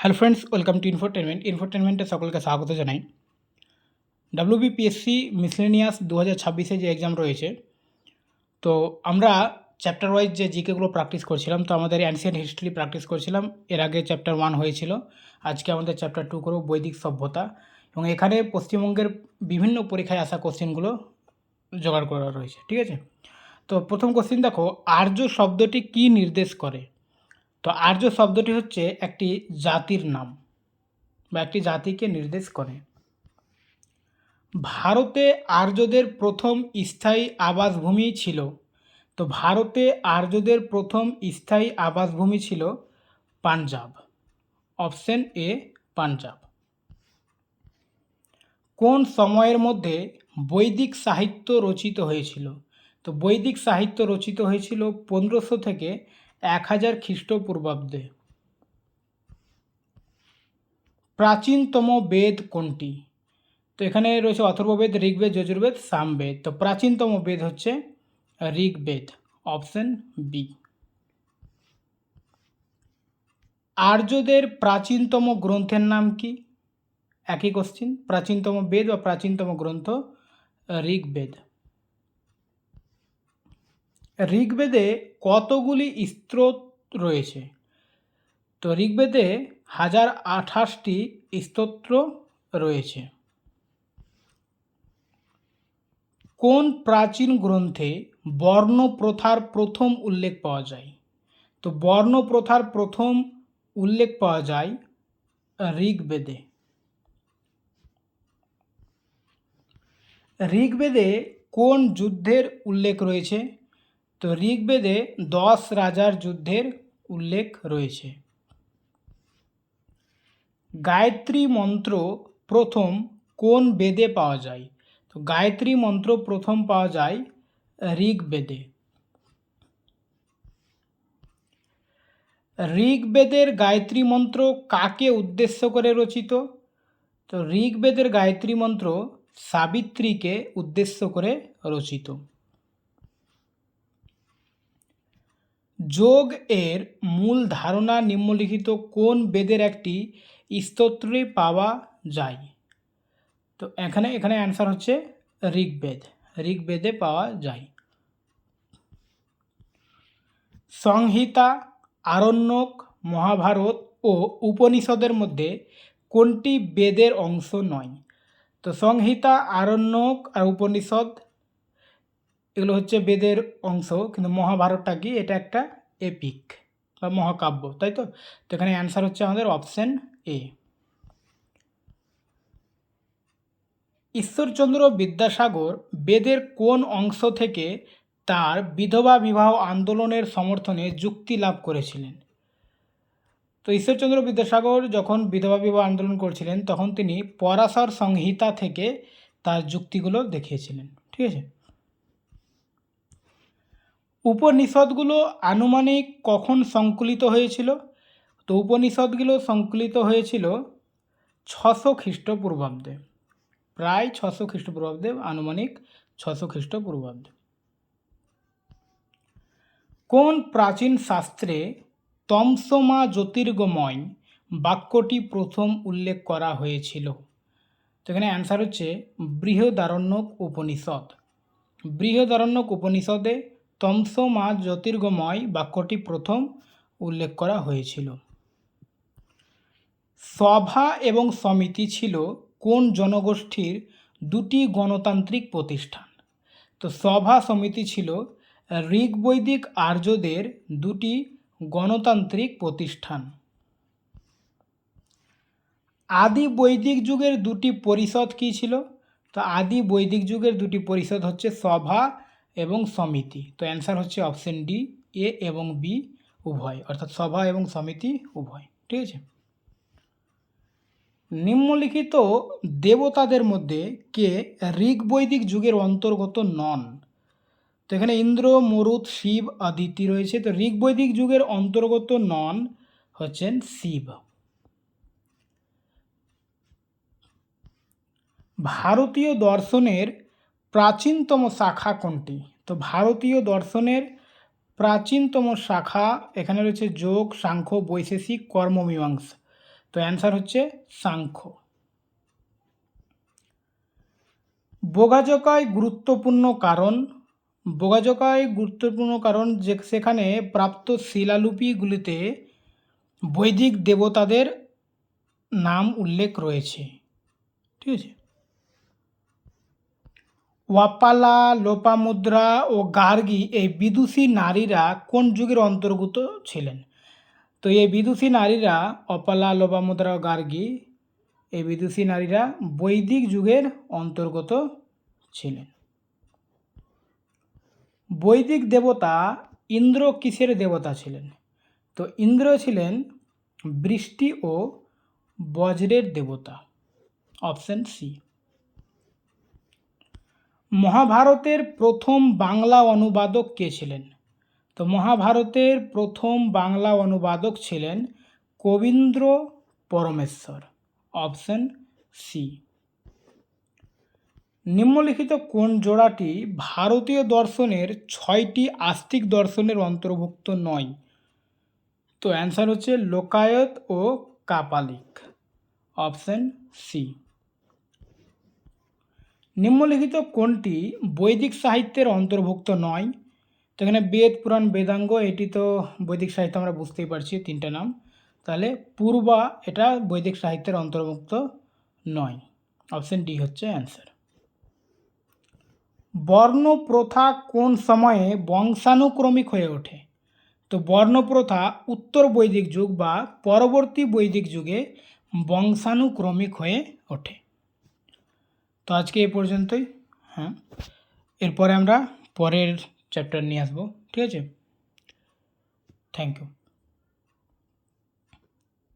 Hello friends, welcome to ইনফোটেনমেন্টে সকলকে স্বাগত জানাই। WBPSC মিসলেনিয়াস 2026 যে এক্সাম রয়েছে, তো আমরা চ্যাপ্টার ওয়াইজ যে জিকেগুলো প্র্যাকটিস করছিলাম, তো আমাদের অ্যানসিয়েন্ট হিস্ট্রি প্র্যাকটিস করছিলাম। এর আগে চ্যাপ্টার 1 হয়েছিল, আজকে আমাদের চ্যাপ্টার 2 করব বৈদিক সভ্যতা। এবং এখানে পশ্চিমবঙ্গের বিভিন্ন পরীক্ষায় আসা কোশ্চেনগুলো জোগাড় করা রয়েছে, ঠিক আছে। তো প্রথম কোশ্চেন দেখো, আর্য শব্দটি কী নির্দেশ করে? তো আর্য শব্দটি হচ্ছে একটি জাতির নাম বা একটি জাতিকে নির্দেশ করে। ভারতে আর্যদের প্রথম স্থায়ী আবাসভূমি ছিল। তো ভারতে আর্যদের প্রথম স্থায়ী আবাসভূমি ছিল পাঞ্জাব। Option A Punjab. কোন সময়ের মধ্যে বৈদিক সাহিত্য রচিত হয়েছিল? তো বৈদিক সাহিত্য রচিত হয়েছিল 1500 থেকে 1000 খ্রিস্টপূর্বাব্দে। প্রাচীনতম বেদ কোনটি? তো এখানে রয়েছে অথর্ববেদ, ঋগ্বেদ, যজুর্বেদ, সামবেদ। তো প্রাচীনতম বেদ হচ্ছে ঋগ্বেদ। Option B. আর্যদের প্রাচীনতম গ্রন্থের নাম কি? একই কোশ্চিন, প্রাচীনতম বেদ বা প্রাচীনতম গ্রন্থ ঋগ্বেদ। ঋগ্বেদে কতগুলি স্তোত্র রয়েছে? তো ঋগ্বেদে 1028টি স্তোত্র রয়েছে। কোন প্রাচীন গ্রন্থে বর্ণ প্রথার প্রথম উল্লেখ পাওয়া যায়? তো বর্ণ প্রথার প্রথম উল্লেখ পাওয়া যায় ঋগ্বেদে। ঋগ্বেদে কোন যুদ্ধের উল্লেখ রয়েছে? তো ঋগ্বেদে 10 রাজার যুদ্ধের উল্লেখ রয়েছে। গায়ত্রী মন্ত্র প্রথম কোন বেদে পাওয়া যায়? তো গায়ত্রী মন্ত্র প্রথম পাওয়া যায় ঋগ্বেদে। ঋগ্বেদের গায়ত্রী মন্ত্র কাকে উদ্দেশ্য করে রচিত? তো ঋগ্বেদের গায়ত্রী মন্ত্র সাবিত্রীকে উদ্দেশ্য করে রচিত। যোগ এর মূল ধারণা নিম্নলিখিত কোন বেদের একটি স্তোত্রে পাওয়া যায়? তো এখানে অ্যান্সার হচ্ছে ঋগ্বেদ। ঋগ্বেদে পাওয়া যায়। সংহিতা, আরণ্যক, মহাভারত ও উপনিষদের মধ্যে কোনটি বেদের অংশ নয়? তো সংহিতা, আরণ্যক আর উপনিষদ এগুলো হচ্ছে বেদের অংশ, কিন্তু মহাভারতটা কি? এটা একটা এপিক বা মহাকাব্য, তাই তো। তো এখানে অ্যান্সার হচ্ছে আমাদের অপশন এ। ঈশ্বরচন্দ্র বিদ্যাসাগর বেদের কোন অংশ থেকে তার বিধবা বিবাহ আন্দোলনের সমর্থনে যুক্তি লাভ করেছিলেন? তো ঈশ্বরচন্দ্র বিদ্যাসাগর যখন বিধবা বিবাহ আন্দোলন করছিলেন, তখন তিনি পরাশর সংহিতা থেকে তার যুক্তিগুলো দেখিয়েছিলেন, ঠিক আছে। উপনিষদগুলো আনুমানিক কখন সংকলিত হয়েছিল? তো উপনিষদগুলো সংকলিত হয়েছিল 600 খ্রিস্টপূর্বাব্দে, প্রায় 600 খ্রিস্টপূর্বাব্দে, আনুমানিক 600 খ্রিস্টপূর্বাব্দে। কোন প্রাচীন শাস্ত্রে তমসমা জ্যোতির্গময় বাক্যটি প্রথম উল্লেখ করা হয়েছিল? তো এখানে অ্যান্সার হচ্ছে বৃহদারণ্যক উপনিষদ। বৃহদারণ্যক উপনিষদে তমসমা জ্যোতির্গময় বাক্যটি প্রথম উল্লেখ করা হয়েছিল। সভা এবং সমিতি ছিল কোন জনগোষ্ঠীর দুটি গণতান্ত্রিক প্রতিষ্ঠান? তো সভা সমিতি ছিল ঋগ্বৈদিক আর্যদের দুটি গণতান্ত্রিক প্রতিষ্ঠান। আদি বৈদিক যুগের দুটি পরিষদ কী ছিল? তো আদি বৈদিক যুগের দুটি পরিষদ হচ্ছে সভা এবং সমিতি। তো অ্যান্সার হচ্ছে অপশন ডি, এ এবং বি উভয়, অর্থাৎ সভা এবং সমিতি উভয়, ঠিক আছে। নিম্নলিখিত দেবতাদের মধ্যে কে ঋগ্বৈদিক যুগের অন্তর্গত নন? তো এখানে ইন্দ্র, মরুত, শিব, আদিতি রয়েছে। তো ঋগ্বৈদিক যুগের অন্তর্গত নন হচ্ছেন শিব। ভারতীয় দর্শনের প্রাচীনতম শাখা কোনটি? তো ভারতীয় দর্শনের প্রাচীনতম শাখা এখানে রয়েছে যোগ, সাংখ্য, বৈশেষিক, কর্মমীমাংসা। তো তো অ্যান্সার হচ্ছে সাংখ্য। বোগাজকায় গুরুত্বপূর্ণ কারণ যে সেখানে প্রাপ্ত শিলালিপিগুলিতে বৈদিক দেবতাদের নাম উল্লেখ রয়েছে। ঠিক আছে। ওয়াপালা, লোপামুদ্রা ও গার্গী এই বিদুষী নারীরা কোন যুগের অন্তর্গত ছিলেন? তো এই বিদুষী নারীরা অপালা, লোপামুদ্রা ও গার্গী এই বিদুষী নারীরা বৈদিক যুগের অন্তর্গত ছিলেন। বৈদিক দেবতা ইন্দ্র কিসের দেবতা ছিলেন? তো ইন্দ্র ছিলেন বৃষ্টি ও বজ্রের দেবতা। Option C. মহাভারতের প্রথম বাংলা অনুবাদক কে ছিলেন? তো মহাভারতের প্রথম বাংলা অনুবাদক ছিলেন কবীন্দ্র পরমেশ্বর। Option C. নিম্নলিখিত কোন জোড়াটি ভারতীয় দর্শনের 6টি আস্তিক দর্শনের অন্তর্ভুক্ত নয়? তো অ্যান্সার হচ্ছে লোকায়ত ও কাপালিক। Option C. নিম্নলিখিত কোনটি বৈদিক সাহিত্যের অন্তর্ভুক্ত নয়? তো এখানে বেদ, পুরাণ, বেদাঙ্গ, এটি তো বৈদিক সাহিত্য আমরা বুঝতেই পারছি, তিনটে নাম। তাহলে পূর্বা এটা বৈদিক সাহিত্যের অন্তর্ভুক্ত নয়। অপশন ডি হচ্ছে অ্যান্সার। বর্ণপ্রথা কোন সময়ে বংশানুক্রমিক হয়ে ওঠে? তো বর্ণপ্রথা উত্তর বৈদিক যুগ বা পরবর্তী বৈদিক যুগে বংশানুক্রমিক হয়ে ওঠে। তো আজকে এই পর্যন্তই। হ্যাঁ, এরপরে আমরা পরের চ্যাপ্টার নিয়ে আসবো। ঠিক আছে, থ্যাংক ইউ।